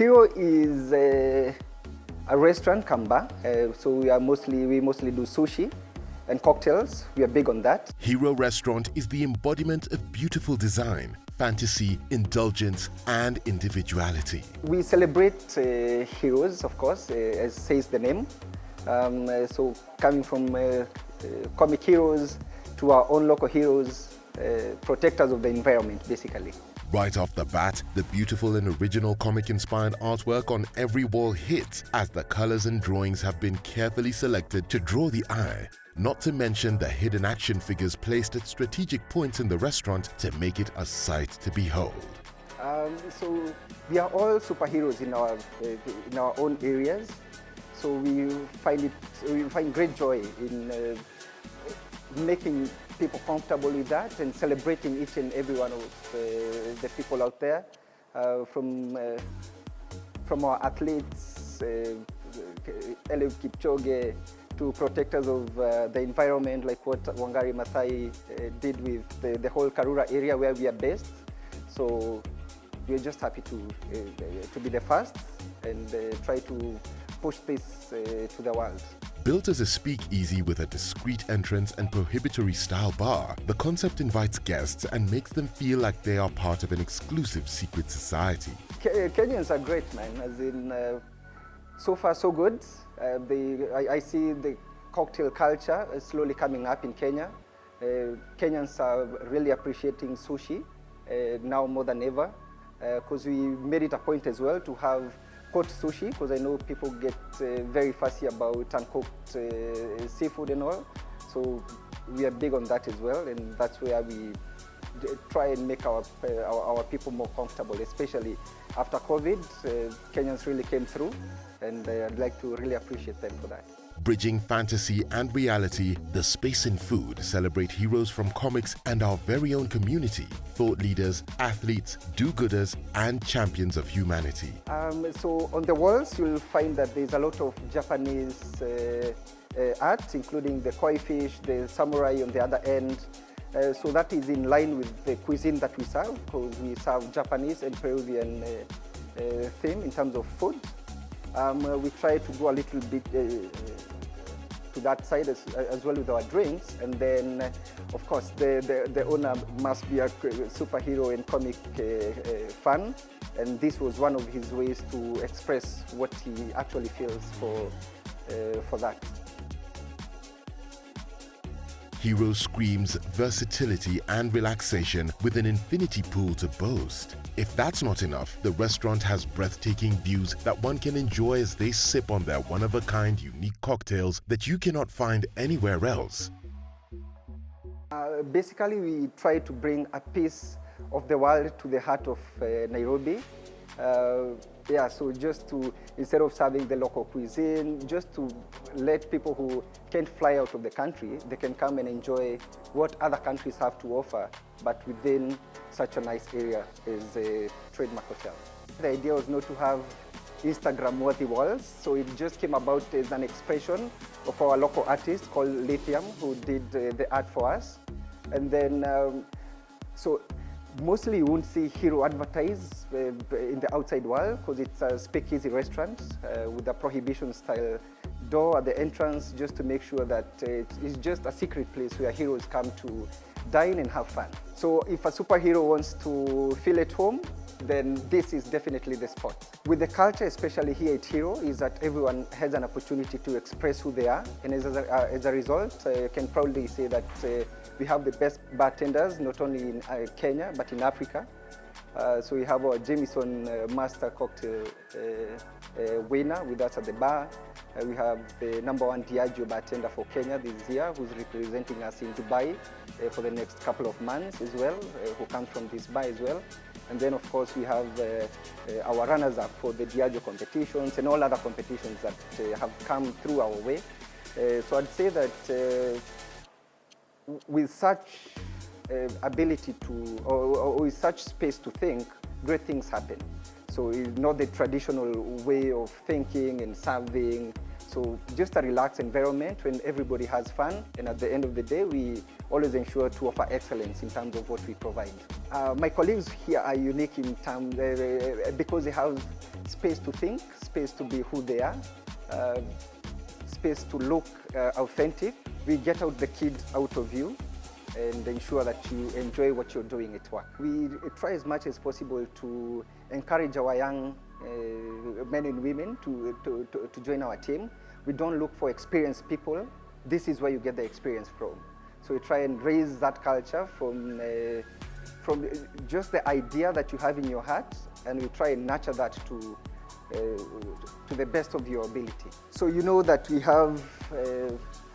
Hero is a restaurant, bar. So we mostly do sushi and cocktails. We are big on that. Hero Restaurant is the embodiment of beautiful design, fantasy, indulgence, and individuality. We celebrate heroes, of course, as says the name. So coming from comic heroes to our own local heroes, protectors of the environment, basically. Right off the bat, the beautiful and original comic-inspired artwork on every wall hits, as the colors and drawings have been carefully selected to draw the eye. Not to mention the hidden action figures placed at strategic points in the restaurant to make it a sight to behold. So we are all superheroes in our own areas. So we find great joy in making people comfortable with that and celebrating each and every one of the people out there, from our athletes, Eliud Kipchoge, to protectors of the environment, like what Wangari Maathai did with the whole Karura area where we are based. So we're just happy to be the first and try to push this to the world. Built as a speakeasy with a discreet entrance and prohibitory style bar, the concept invites guests and makes them feel like they are part of an exclusive secret society. Kenyans are great, man, as in so far so good. I see the cocktail culture slowly coming up in Kenya. Kenyans are really appreciating sushi now more than ever, because we made it a point as well to have cooked sushi, because I know people get very fussy about uncooked seafood and all. So we are big on that as well, and that's where we try and make our people more comfortable, especially after COVID. Kenyans really came through, and I'd like to really appreciate them for that. Bridging fantasy and reality, the Space in Food celebrate heroes from comics and our very own community, thought leaders, athletes, do-gooders, and champions of humanity. So on the walls, you'll find that there's a lot of Japanese art, including the koi fish, the samurai on the other end. So that is in line with the cuisine that we serve, because we serve Japanese and Peruvian theme in terms of food. We try to go a little bit to that side as well with our drinks, and then of course the owner must be a superhero and comic fan, and this was one of his ways to express what he actually feels for that. Hero screams versatility and relaxation with an infinity pool to boast. If that's not enough, the restaurant has breathtaking views that one can enjoy as they sip on their one-of-a-kind unique cocktails that you cannot find anywhere else. Basically, we try to bring a piece of the world to the heart of Nairobi. So just to, instead of serving the local cuisine, just to let people who can't fly out of the country, they can come and enjoy what other countries have to offer, but within such a nice area as a trademark hotel. The idea was not to have Instagram-worthy walls, so it just came about as an expression of our local artist called Lithium, who did the art for us. And then, so mostly you won't see Hero advertised in the outside world, because it's a speakeasy restaurant with a prohibition-style door at the entrance, just to make sure that it's just a secret place where heroes come to dine and have fun. So if a superhero wants to feel at home, then this is definitely the spot. With the culture, especially here at Hero, is that everyone has an opportunity to express who they are, and as a result, I can proudly say that we have the best bartenders, not only in Kenya, but in Africa. So we have our Jameson Master Cocktail winner with us at the bar. We have the #1 Diageo bartender for Kenya this year, who's representing us in Dubai for the next couple of months as well, who comes from this bar as well. And then, of course, we have our runners-up for the Diageo competitions and all other competitions that have come through our way. So I'd say that with such ability to, or with such space to think, great things happen. So it's not the traditional way of thinking and serving. So just a relaxed environment when everybody has fun, and at the end of the day, we always ensure to offer excellence in terms of what we provide. My colleagues here are unique in terms because they have space to think, space to be who they are, space to look authentic. We get out the kid out of you and ensure that you enjoy what you're doing at work. We try as much as possible to encourage our young men and women to join our team. We don't look for experienced people. This is where you get the experience from. So we try and raise that culture from just the idea that you have in your heart, and we try and nurture that to the best of your ability. So you know that we have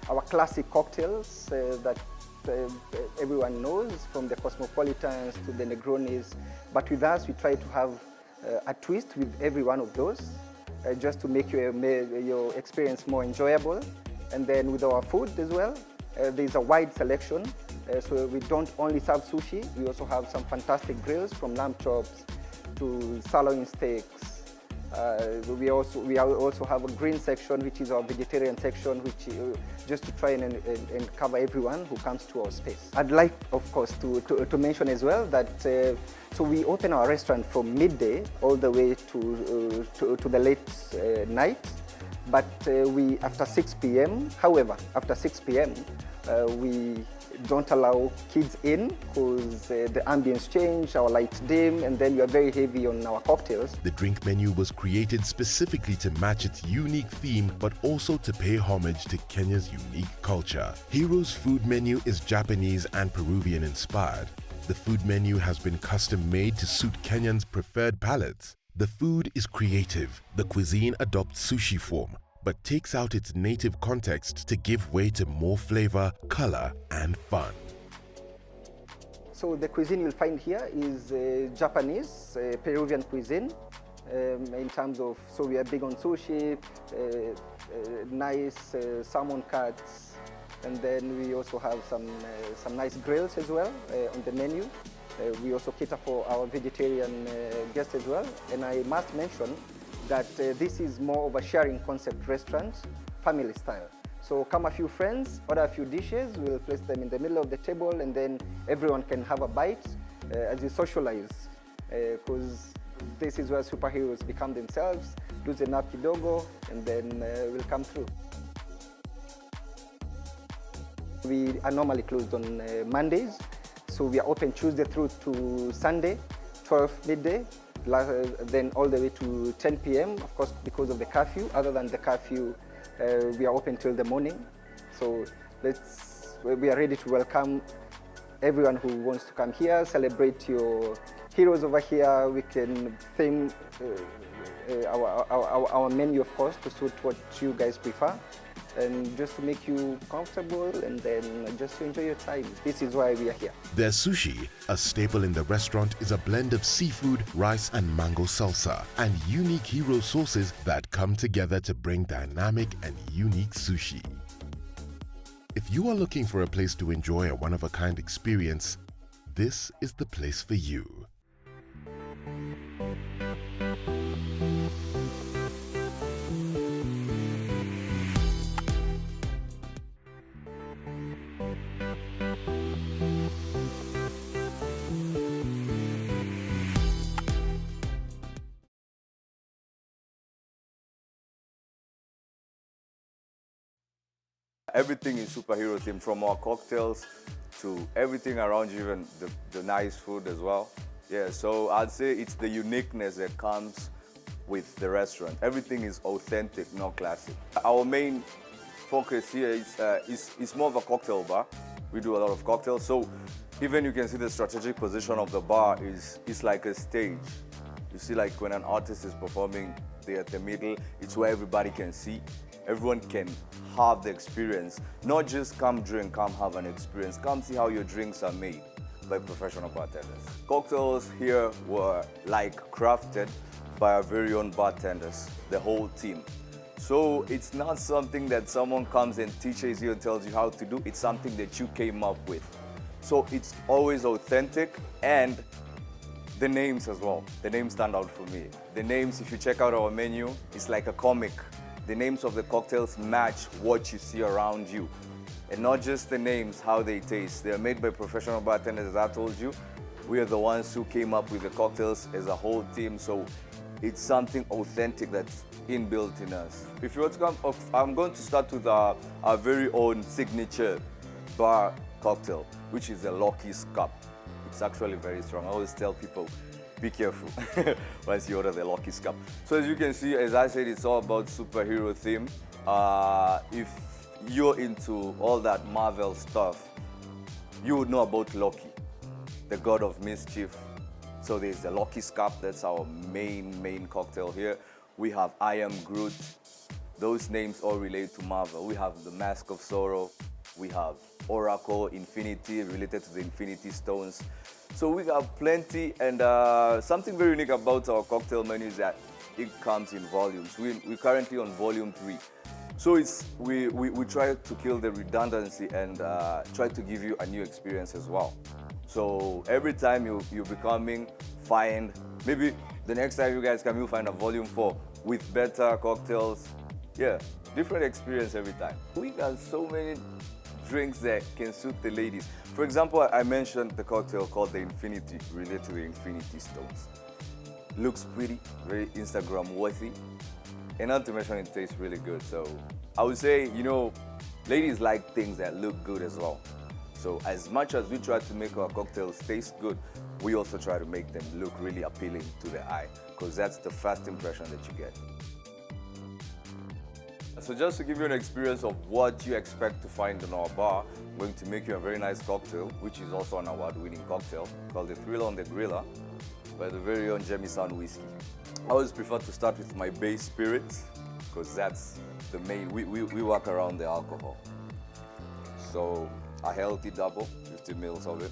our classic cocktails that everyone knows, from the Cosmopolitans to the Negronis, but with us we try to have a twist with every one of those, just to make your experience more enjoyable. And then with our food as well, there's a wide selection, so we don't only serve sushi, we also have some fantastic grills, from lamb chops to sirloin steaks. We also have a green section, which is our vegetarian section, which just to try and cover everyone who comes to our space. I'd like, of course, to mention as well that so we open our restaurant from midday all the way to the late night, but we after 6 p.m. However, after 6 p.m. We don't allow kids in because the ambience change, our lights dim, and then we are very heavy on our cocktails. The drink menu was created specifically to match its unique theme, but also to pay homage to Kenya's unique culture. Hero's food menu is Japanese and Peruvian inspired. The food menu has been custom made to suit Kenyans' preferred palates. The food is creative. The cuisine adopts sushi form, but takes out its native context to give way to more flavor, color, and fun. So the cuisine you'll find here is Japanese, Peruvian cuisine. In terms of, so we are big on sushi, nice salmon cuts, and then we also have some nice grills as well on the menu. We also cater for our vegetarian guests as well, and I must mention that this is more of a sharing concept restaurant, family style. So come a few friends, order a few dishes, we'll place them in the middle of the table, and then everyone can have a bite as you socialize, because this is where superheroes become themselves, loosen up kidogo, and then we'll come through. We are normally closed on Mondays, so we are open Tuesday through to Sunday, 12 midday, then all the way to 10 p.m. Of course, because of the curfew. Other than the curfew, we are open till the morning. So we are ready to welcome everyone who wants to come here, celebrate your heroes over here. We can theme our menu, of course, to suit what you guys prefer, and just to make you comfortable, and then just to enjoy your time. This is why we are here. Their sushi, a staple in the restaurant, is a blend of seafood, rice, and mango salsa, and unique hero sauces that come together to bring dynamic and unique sushi. If you are looking for a place to enjoy a one-of-a-kind experience, this is the place for you. Everything is superhero themed, from our cocktails to everything around you, even the nice food as well. Yeah, so I'd say it's the uniqueness that comes with the restaurant. Everything is authentic, not classic. Our main focus here is more of a cocktail bar. We do a lot of cocktails, so even you can see the strategic position of the bar is like a stage. You see, like when an artist is performing, they're at the middle, it's where everybody can see. Everyone can have the experience, not just come drink, come have an experience, come see how your drinks are made by professional bartenders. Cocktails here were like crafted by our very own bartenders, the whole team. So it's not something that someone comes and teaches you and tells you how to do, it's something that you came up with. So it's always authentic, and the names as well. The names stand out for me. The names, if you check out our menu, it's like a comic. the names of the cocktails match what you see around you. And not just the names, how they taste. They're made by professional bartenders, as I told you. We are the ones who came up with the cocktails as a whole team, so it's something authentic that's inbuilt in us. If you were to come, I'm going to start with our very own signature bar cocktail, which is the Lucky's Cup. It's actually very strong. I always tell people, be careful once you order the Lucky's Cup. So as you can see, as I said, it's all about superhero theme. If you're into all that Marvel stuff, you would know about Loki, the god of mischief. So there's the Lucky's Cup, that's our main cocktail here. We have I Am Groot. Those names all relate to Marvel. We have the Mask of Sorrow. We have Oracle, Infinity, related to the Infinity Stones. So we have plenty, and something very unique about our cocktail menu is that it comes in volumes. We're currently on volume 3. So we try to kill the redundancy and try to give you a new experience as well. So every time you'll be coming, find, maybe the next time you guys come, you'll find a volume 4 with better cocktails. Yeah, different experience every time. We got so many drinks that can suit the ladies. For example, I mentioned the cocktail called the Infinity, related to the Infinity Stones. Looks pretty, very Instagram worthy. And not to mention it tastes really good. So I would say, you know, ladies like things that look good as well. So as much as we try to make our cocktails taste good, we also try to make them look really appealing to the eye, because that's the first impression that you get. So just to give you an experience of what you expect to find in our bar, I'm going to make you a very nice cocktail, which is also an award-winning cocktail, called the Thriller on the Griller by the very own Jameson Whiskey. I always prefer to start with my base spirit, because that's the main, we work around the alcohol. So a healthy double, 50 mils of it.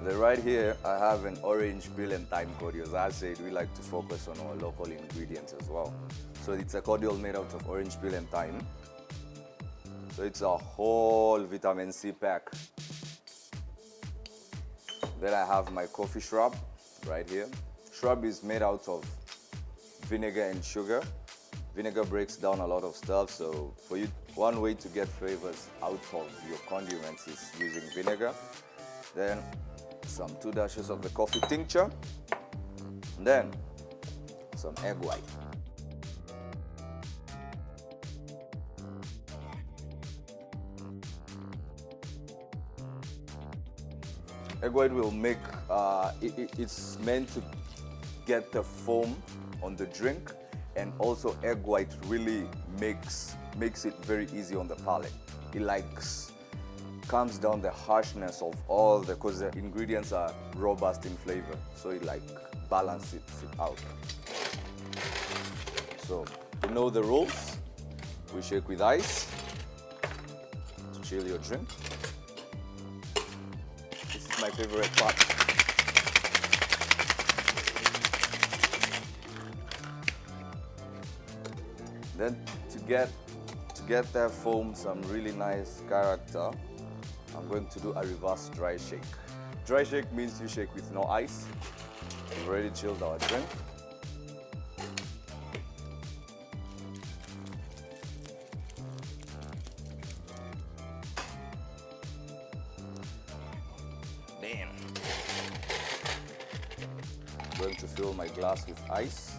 Then right here, I have an orange peel and thyme cordial. As I said, we like to focus on our local ingredients as well. So it's a cordial made out of orange peel and thyme. So it's a whole vitamin C pack. Then I have my coffee shrub right here. Shrub is made out of vinegar and sugar. Vinegar breaks down a lot of stuff, so for you, one way to get flavors out of your condiments is using vinegar. Then some 2 dashes of the coffee tincture, and then some egg white. Egg white will make, it's meant to get the foam on the drink, and also egg white really makes it very easy on the palate. It calms down the harshness of all because the ingredients are robust in flavor, so it balances it out. So you know the rules. We shake with ice to chill your drink. This is my favorite part. Then to get that foam some really nice character, I'm going to do a reverse dry shake. Dry shake means you shake with no ice. We've already chilled our drink. Damn. I'm going to fill my glass with ice.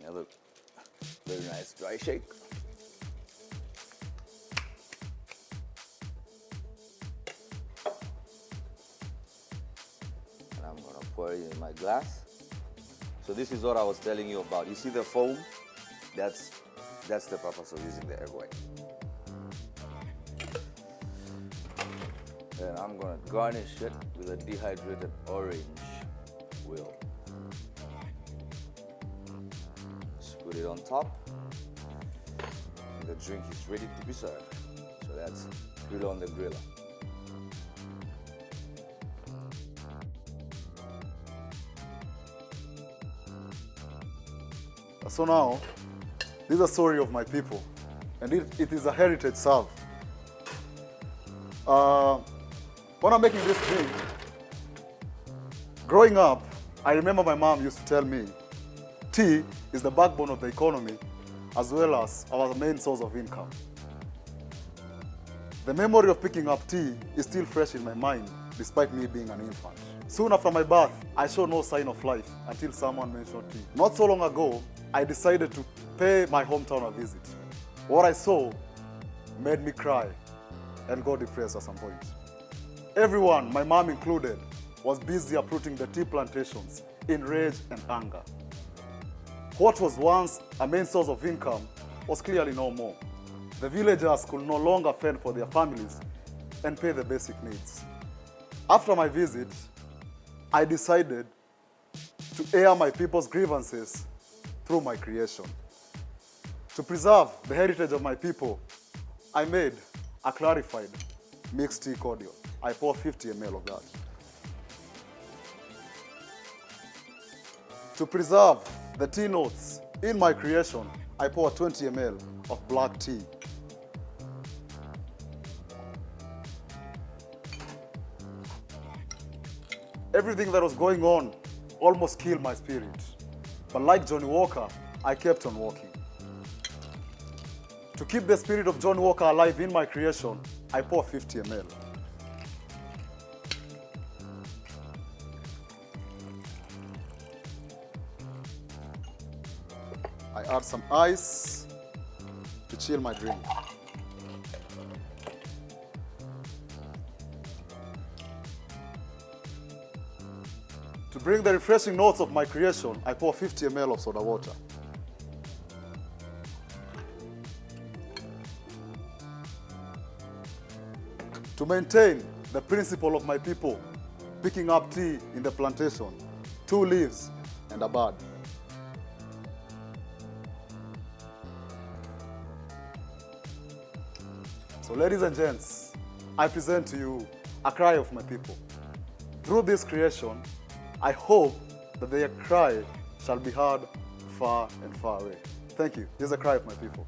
Another very nice dry shake. And I'm gonna pour it in my glass. So this is what I was telling you about. You see the foam? That's the purpose of using the egg white. Then I'm gonna garnish it with a dehydrated orange wheel. Put it on top, and the drink is ready to be served. So that's Thriller on the Griller. So now, this is a story of my people, and it is a heritage serve. When I'm making this drink, Growing up, I remember my mom used to tell me, tea is the backbone of the economy as well as our main source of income. The memory of picking up tea is still fresh in my mind despite me being an infant. Soon after my birth, I showed no sign of life until someone mentioned tea. Not so long ago, I decided to pay my hometown a visit. What I saw made me cry and got depressed at some point. Everyone, my mom included, was busy uprooting the tea plantations in rage and anger. What was once a main source of income was clearly no more. The villagers could no longer fend for their families and pay the basic needs. After my visit, I decided to air my people's grievances through my creation. To preserve the heritage of my people, I made a clarified mixed tea cordial. I pour 50 ml of that. To preserve the tea notes in my creation, I pour 20 ml of black tea. Everything that was going on almost killed my spirit. But like Johnny Walker, I kept on walking. To keep the spirit of Johnny Walker alive in my creation, I pour 50 ml. I add some ice to chill my drink. To bring the refreshing notes of my creation, I pour 50 ml of soda water. To maintain the principle of my people, picking up tea in the plantation, 2 leaves and a bud. So ladies and gents, I present to you a cry of my people. Through this creation, I hope that their cry shall be heard far and far away. Thank you. This is a cry of my people.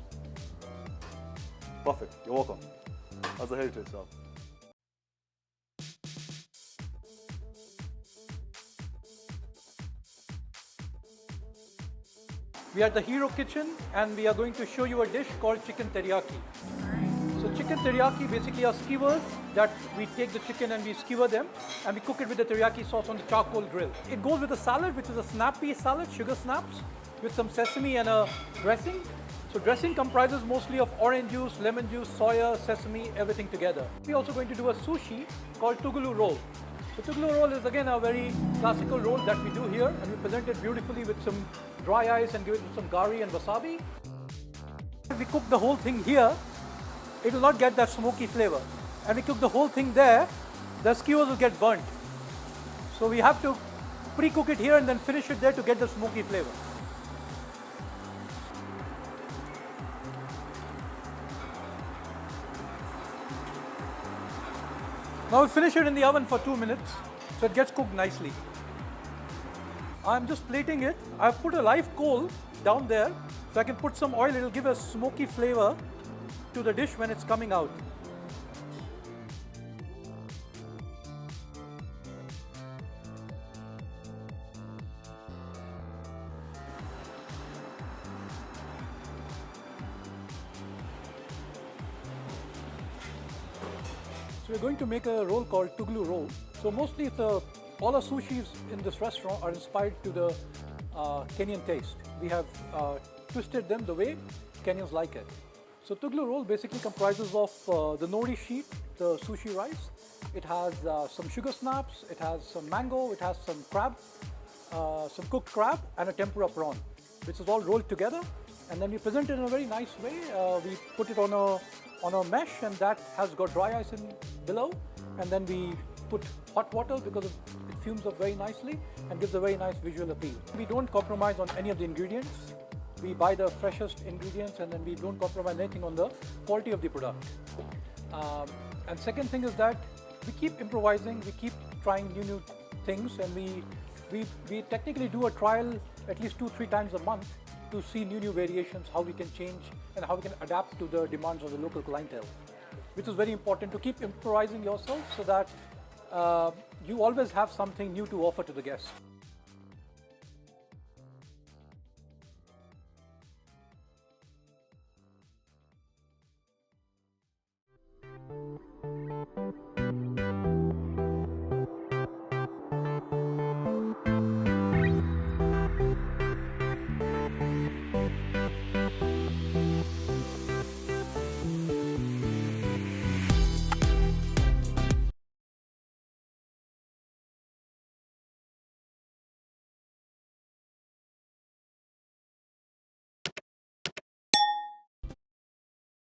Perfect. You're welcome. As a heritage shop. We are at the Hero Kitchen and we are going to show you a dish called chicken teriyaki. So chicken teriyaki basically are skewers that we take the chicken and we skewer them and we cook it with the teriyaki sauce on the charcoal grill. It goes with a salad which is a snap pea salad, sugar snaps, with some sesame and a dressing. So dressing comprises mostly of orange juice, lemon juice, soya, sesame, everything together. We're also going to do a sushi called tugulu roll. So tugulu roll is again a very classical roll that we do here and we present it beautifully with some dry ice and give it some gari and wasabi. If we cook the whole thing here, it will not get that smoky flavor. And we cook the whole thing there, the skewers will get burnt. So we have to pre-cook it here and then finish it there to get the smoky flavor. Now we finish it in the oven for 2 minutes, so it gets cooked nicely. I'm just plating it. I've put a live coal down there, so I can put some oil. It'll give a smoky flavor to the dish when it's coming out. So we're going to make a roll called tugulu roll. So mostly all our sushis in this restaurant are inspired to the Kenyan taste. We have twisted them the way Kenyans like it. So tugulu roll basically comprises of the nori sheet, the sushi rice. It has some sugar snaps, it has some mango, it has some crab, some cooked crab and a tempura prawn, which is all rolled together. And then we present it in a very nice way. We put it on a mesh and that has got dry ice in below. And then we put hot water because it fumes up very nicely and gives a very nice visual appeal. We don't compromise on any of the ingredients. We buy the freshest ingredients and then we don't compromise anything on the quality of the product. And second thing is that we keep improvising, we keep trying new things, and we technically do a trial at least 2-3 times a month to see new variations, how we can change and how we can adapt to the demands of the local clientele, which is very important to keep improvising yourself so that you always have something new to offer to the guest.